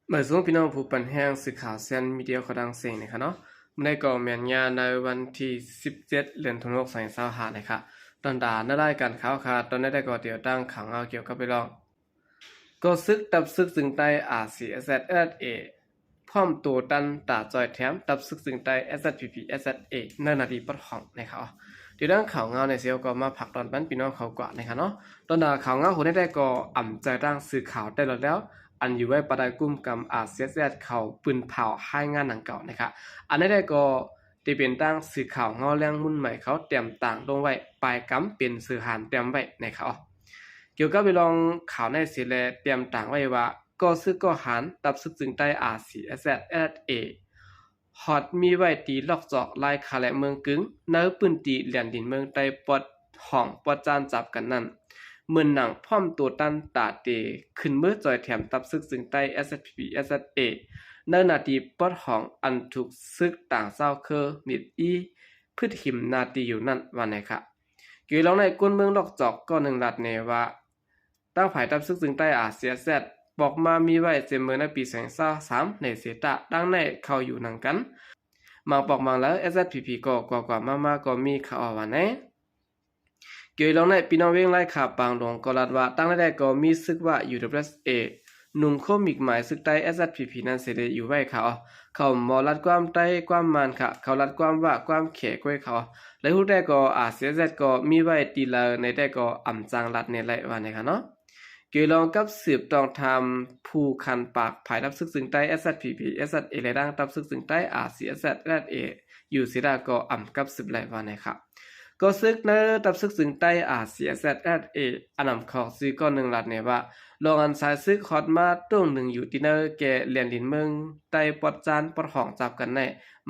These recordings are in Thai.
เมื่อสมพี่น้องผู้ปันแห้งสื่อข่าวเส้นมีเดียเขาดังเสียงนะครับเนาะในก่อแมนยาในวันที่17เดือนธันวาคม2025นะครับตอนด่าในรายการข่าวตอนนี้ได้ก่อเดียวตั้งขังเอาเกี่ยวกับไปลองก็ซึกตับซึกจึงใต้อาเซียเอสเอพร้อมตัวตันตาจอยแถมตับซึกจึงใต้ SPP SSA ในนาทีปัดของนะครับเดี๋ยวดังข่าวเงาในเซียวก็มาผักตอนปั้นพี่น้องเขากว่านะครับเนาะตอนด่าข่าวเงาคนได้ก็อ่ำใจร่างสื่อข่าวได้แล้วอันอยู่ไว้ประดายกุ้มกำอาเซียสเขาปืนเผาให้งานหนังเก่านะครับอันนี้ได้ก็ที่เป็นตั้งสื่อข่าวเงาแรงมุ่นใหม่เขาเตรียมต่างลงไว้ปลายกำเป็นสื่อหานเตรียมไว้นะครับเกี่ยวกับไปลองข่าวในเสียแลเตรียมต่างไว้ว่าก็ซื้อก็หันตับซึกจึงใต้อาเซียสเอฮอตมีไว้ตีลอกจอกลายคาและเมืองกึ้งเนื้อปืนตีเหรียญดินเมืองใต้ปอดห้องปอดจานจับกันนั่นเมือนหนังพร้อมตัวตันตาเตขึ้นเมื่อจอยแถมตับซึกจึงใต้ SPP SSA เนื้อนาทีปอดห้องอันถูกซึกต่างเศร้าเคอมิดอีพืชหิมนาทีอยู่นั่นวันไหนค่ะเกี่ยวกับในก้นเมืองลอกจอกก็หนึ่งลัดเนว่าตั้งฝ่ายตับซึกจึงใต้อาเซียแซดบอกมามีไว้เจมเมอร์ในปี2023ในเสตะตั้งในเข้าอยู่นังกันมังปอกมังแล้ว SPP ก็กว่ามาก็มีข่าวว่าแน่เกี่ยวกับในปีน้องเวงไล่ข่าวปางหลวงก็ลัดว่าตั้งได้ก็มีซึกว่า UWSA หนุ่มโคมิกหมายซึกใต้ SPP นั้นเสด็จอยู่ไว้เขาหมอลัดความใต้ความมันค่ะเขาลัดความว่าความเขกไว้เขาและผู้ได้ก็อาเซียนก็มีไว้ตีลาในได้ก็อ่ำจางลัดในไรว่าในค่ะเนาะเกี่ยวกับกับสืบต้องทำผู้คันปากภายรับซึกซึ่งใต้ SPP SSA และดังตับซึกซึ่งใต้อาเซียนอยู่สิดาก็อ่ำกับสืบไรว่าในค่ะก็ซึกเนอตับซึกซึ่งใต้อาเซียนอันนำของซื้อก้อนหนึ่งลัดเนี่ยว่าลองอันสายซึกฮอตมาต้งหนึ่งอยู่ที่เนอแก่เหรียญดินเมืองใต้ปอดจานปอดห้องจับกันใน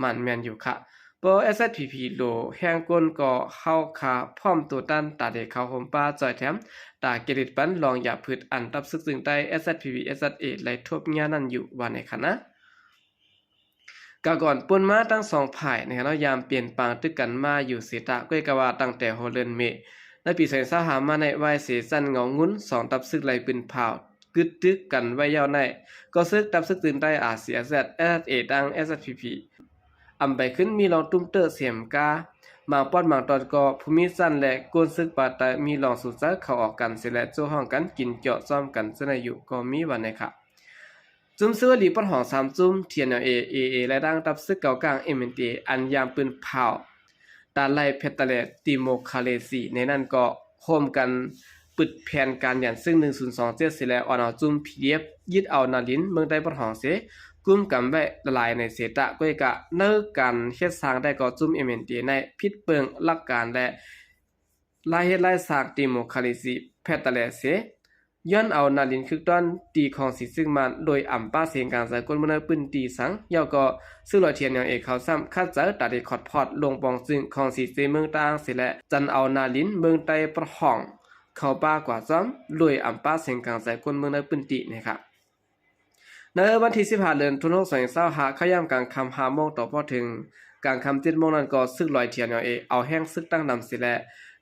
มันแมนอยู่ค่ะพอ SPP โลแห่งก้นก็เข้าคาพร้อมตัวตันตาเด็กเขาห่มป้าจอยแถมตาเกลิดปันลองอย่าพืชอันตับซึกซึ่งใต้ SPP SSA ไหลทบญานั่นอยู่วันในคณะก่อนปุ่นมาตั้งสองฝ่ายนะครับเนาะยามเปลี่ยนปางตึกกันมาอยู่เสตะก้อยกะว่าตั้งแต่โฮเลนเมในปี2025มาในวัยเสสันเงางุ้น2ตับซึกไหลปืนเผากึดตึกกันไว้ยาวในก็ซึกตับซึกตื่นใต้อาเซียแซด SSA ดัง SPP อำไปขึ้นมีรองตุ้มเตอร์เสียมกาบางปอดบางตอนก็ภูมิสั้นและกวนซึกปาตามีรองสุดซักเข้าออกกันเสียและโจห้องกันกินเจาะซ่อมกันซะในอยู่ก็มีวันในค่ะจุ้มซื้อหลีปอดห้อง3จุ้มเทียนเอและดังตับซึกเก่ากลาง MNT อันยามปืนเผาตาไลเพตเลติโมคาเลซีในนั้นก็โฮมกันปึดแผนการยันซึ่ง1027เสียและออนเอาจุ้ม PDF ยึดเอานาลินเมืองใต้ปอดห้องเสกุมกันไว้ละลายในเสตะก้อยกะเนื้อการเฮ็ดสร้างได้ก็จุ่ม MNT ในพิษเปิงหลักการและลายเฮ็ดลายสร้างดิโมคราซีแพทย์ตะแลเสย้อนเอานาลินคึกต้นตีของสิซึ่งมันโดยอ่ำป้าเสียงการสากลมนุษย์ปืนตีสังย่อก็ซื้อลอยเทียนอย่างเอกเขาซ้ำคัดเจอตัดได้ขอดพอดลงปองซึ่งของสิเมืองต่างเสียและจันเอานาลินเมืองใต้ประห้องเข้าป้ากว่าซ้ำโดยอ่ำป้าเสียงการสากลมนุษย์ปืนตีนะครับในวันที่15เดือนธันวาคม2025ขย่ำกลางคำ5โมงต่อพอถึงกลางคำ7โมงนั้นก็ซึกลอยเทียนเอาแห้งซึกตั้งนำสิและ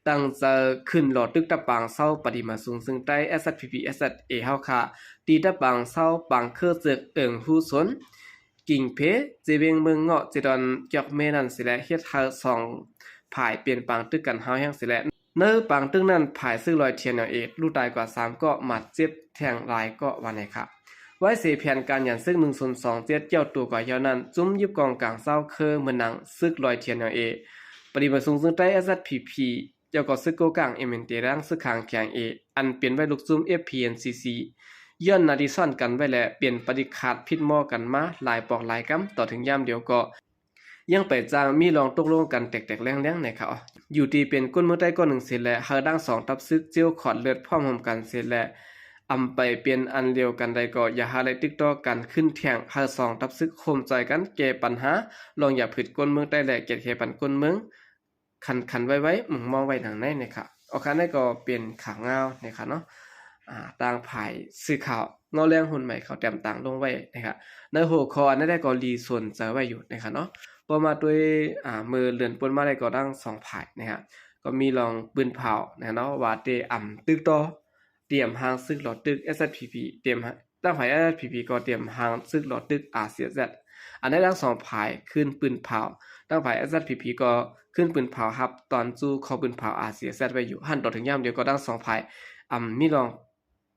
ตั้งจะขึ้นหลอดตึกตะปางเศร้าปฏิมาสูงซึ่งใต้ SPP SSA เฮาค่ะตีตะปางเศร้าปางเครือเจึกฮู้สนกิ่งเพเจเวงเมืองเงาะจิดอนจอกเมนันสิและเฮ็ดเฮา2ผายเปลี่ยนปางตึกกันเฮาแห้งสิและเนื้อปางตึกนั้นผายซึกลอยเทียนลูกตายกว่า3ก็หมัดเจ็บแทงหลายก็วันไหนค่ะไว้เสียแผนการอย่างซึ่ง1027เจ้าตัวกว่าเยานั้นจุ้มยิบกองกลางเศร้าเคอเหมือนหนังซึกลอยเทียนปฏิบัติสูงซึ่งใต้ SPP เจ้าก็ซึกโกกลาง MNT ร่างซึกขางแข็งอันเปลี่ยนไว้ลูกจุ้ม FPNCC ย้อนนาดิซ่อนกันไว้และเปลี่ยนปฏิขาดพิษหม้อกันมาหลายปอกหลายกำต่อถึงยามเดียวก็ยังไปจ้างมีลองตกลงกันแตกๆแรงๆในเขาอยู่ที่เป็นก้นมือใต้ก้อน1เสร็จและเฮาดัง2ตับซึกเจียวขอดเลือดพร้อมกันเสร็จและอำไปเปลี่ยนอันเดียวกันใดก็อย่าหาอะไรติ๊กต่อกันขึ้นแท่งหา2ตับซึกโคมใจกันแก้ปัญหาลองอย่าผิดก้นเมืองใต้และเกียรติเขปันก้นเมืองคันไว้มึงมองไว้ทางไหนนะครับเอาคันได้ก็เปลี่ยนข่าวเงานะครับเนาะต่างภายสื่อข่าวเงาแรงหุ่นใหม่เขาแต้มต่างลงไว้นะครับในหัวข้ออันได้ก็รีส่วนเจอไว้อยู่นะครับเนาะพอมาด้วยมือเลื่อนปนมาได้ก็ดัง2ภายนะครับก็มีลองปืนเผานะเนาะว่าเตตึกต่อเตรียมหางซึกหลอดตึก SPP เตรียม ตั้งฝ่าย SSPP ก็เตรียมหางซึกหลอดตึก RCZ อันได้ทั้งสองฝ่ายขึ้นปืนเผาตั้งฝ่าย SSPP ก็ขึ้นปืนเผาครับตอนสู้เข้าปืนเผา RCZ ไว้อยู่หันต่อถึงย่ำเดียวก็ทั้งสองฝ่ายมีลอง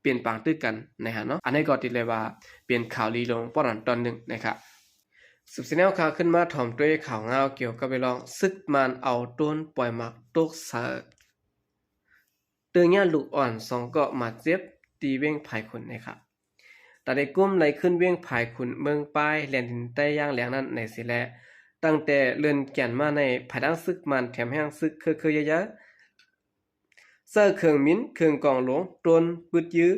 เปลี่ยนปางตึกกันนะฮะเนาะอันนี้ก็ติดเลยว่าเปลี่ยนข่าวลีลงป้อนตอนหนึ่งนะครับสุดท้ายข่าวขึ้นมาถ่อมด้วยข่าวเงาเกี่ยวกับไปลองซึกมันเอาต้นปล่อยหมักตกเสือเตือนญาลูกอ่อนสองก็มาเจ็บตีเว้งภายคนนะครับแต่ได้กุ้มในขึ้นเว้งภายขุนเมืองป้ายแหลนดินใต้ย่างแหลงนั้นในสิแลตั้งแต่เลื่อนแก่นมาในผาดังซึกมันแถมแห้งซึกคือเยอะเสื้อเครื่องมิ้นเครื่องกองหลวงตนปืดยื้อ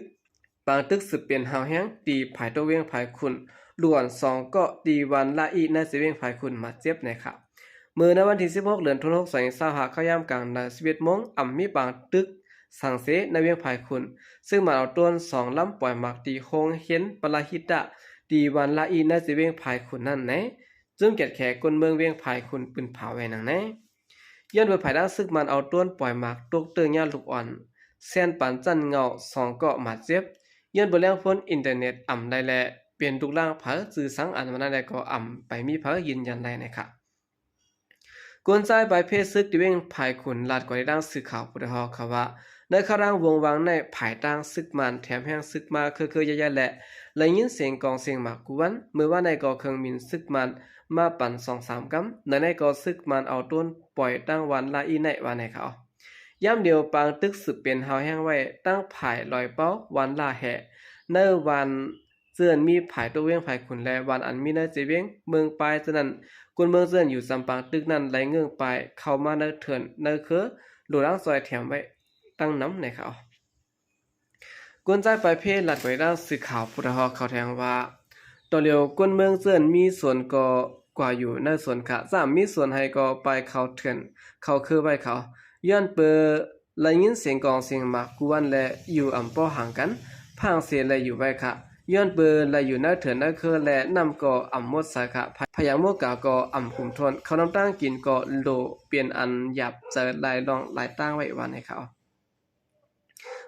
ปางตึกสืบเปลี่ยนหาวแห้งตีภายตัวเว้งภายขุนล้วนสองก็ตีวันละอีในสิเว้งภายขุนมาเจ็บนะครับเมื่อในวันที่16เดือนธันวาคม2025เข้ายามกลางนา11 โมงมีปางตึกสังเสในเวียงภายคุณซึ่งมาเอาต้น2ลำปล่อยหมักตีโคงเห็นปลาหิตะตีวันละอีในสิเวียงภายคุณนั่นไหนจึงแก่แขกคนเมืองเวียงภายคุณปืนเผาไว้นังไหนย้อนไปภายด้านซึ่งมันเอาต้นปล่อยหมักตกเตือนญาลูกอ่อนเส้นปันจันเงา2เกาะมาเจ็บย้อนบนแรงพ้นอินเทอร์เน็ตได้แลเปลี่ยนทุกล่างเผาสื่อสังอันมันได้ก็ไปมีเผายืนยันได้นะครับกวนใจไปเพศซึกที่เวียงภายคุณลาดกว่าในด้านสื่อข่าวพุทธฮอค่ะว่าในข้าร่างวงวางในภายตั้งซึกมันแถมแห้งซึกมาคือใหญ่ๆแหละและยินเสียงกองเสียงหมากกวนเมื่อว่าในก่อเครื่องมินซึกมันมาปั่น2-3 กำในก่อซึกมันเอาต้นปล่อยตั้งวันละอีในวันในเขาย่ำเดียวปางตึกสืบเป็นเฮาแห้งไว้ตั้งภายลอยเป้าวันละแห่ในวันเจือนมีภายตัวเวียงภายขุนและวันอันมีในเจเวียงเมืองปลายฉะนั้นคนเมืองเจือนอยู่สำปางตึกนั้นไหลเงื่องไปเข้ามาในเถื่อนในคือหลวงซอยแถมไว้ตั้งน้ำในเขากวนใจไปเพศหลัดไว้ด้านสื่อข่าวพุทธฮอเขาแทงว่าต่อเดียวกวนเมืองเจือนมีส่วนก่อกว่าอยู่ในส่วนขะมีส่วนให้ก็ไปเขาเถื่อนเขาคือไว้เขาย้อนเปอและยินเสียงกองเสียงหมากกวนและอยู่ป้อห่างกันพังเสียและอยู่ไว้ค่ะย้อนเปอและอยู่ในเถื่อนในคือและนำก็หมดสายค่ะพยางโมกาก็คุมทนเขาน้ำตั้งกินก็โลเปลี่ยนอันหยับเจอลายลองลายตั้งไว้วันให้เขา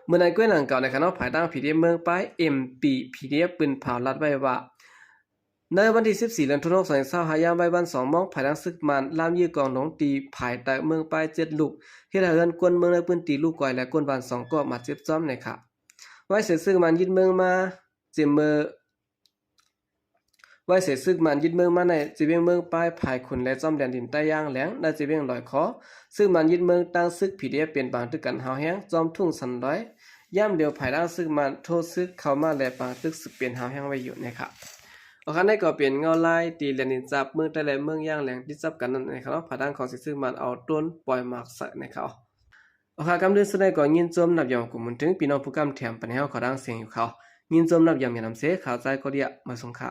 เมื่อในกล้วยหลังเก่าในคณะภายตั้งผีเดียเมืองป้ายMPผีเดียปืนเผาลัดไว้ว่าในวันที่14เดือนธันวาคม2025ยามบ่ายวัน2 โมงภายตั้งซึกมันลามยื้อกองหลงตีภายใต้เมืองป้าย7 ลูกเฮ็ดให้เฮือนกวนเมืองในปืนตีลูกก่อยและกวนบ้าน2ก็มาเจ็บจ้อมนะครับไว้เสียซึกมันยึดเมืองมาเจมเมอร์ไว้เสียซึกมันยึดเมืองมาในจีเวียงเมืองป้ายภายขุนและจ้อมแดนดินใต้ย่างแหลงในจีเวียงลอยคอซึ่งมันยึดเมืองตั้งซึกผีเดียเปลี่ยนบางตึกกันเฮาแห้งจอมทุ่งสันร้อยย่ำเดียวภายด้านซึกมันโทษซึกเข้ามาและปางตึกสึกเปลี่ยนเฮาแห้งไว้อยู่นะครับเอาคันได้ก็เปลี่ยนเงาลายตีแลนินจับเมืองแต่และเมืองย่างแหลงที่จับกันนั่นนะครับภายด้านของซึกมันเอาต้นปล่อยหมากใส่นะครับเอาค่ะกำเดินสุดได้ก็ยินจมนับยองกุมถึงพี่น้องผู้กำแถมปัญหาขอดังเสียงอยู่เขายินจมนับยองอย่านำเสข่าวใจก็เดียมาสงค่ะ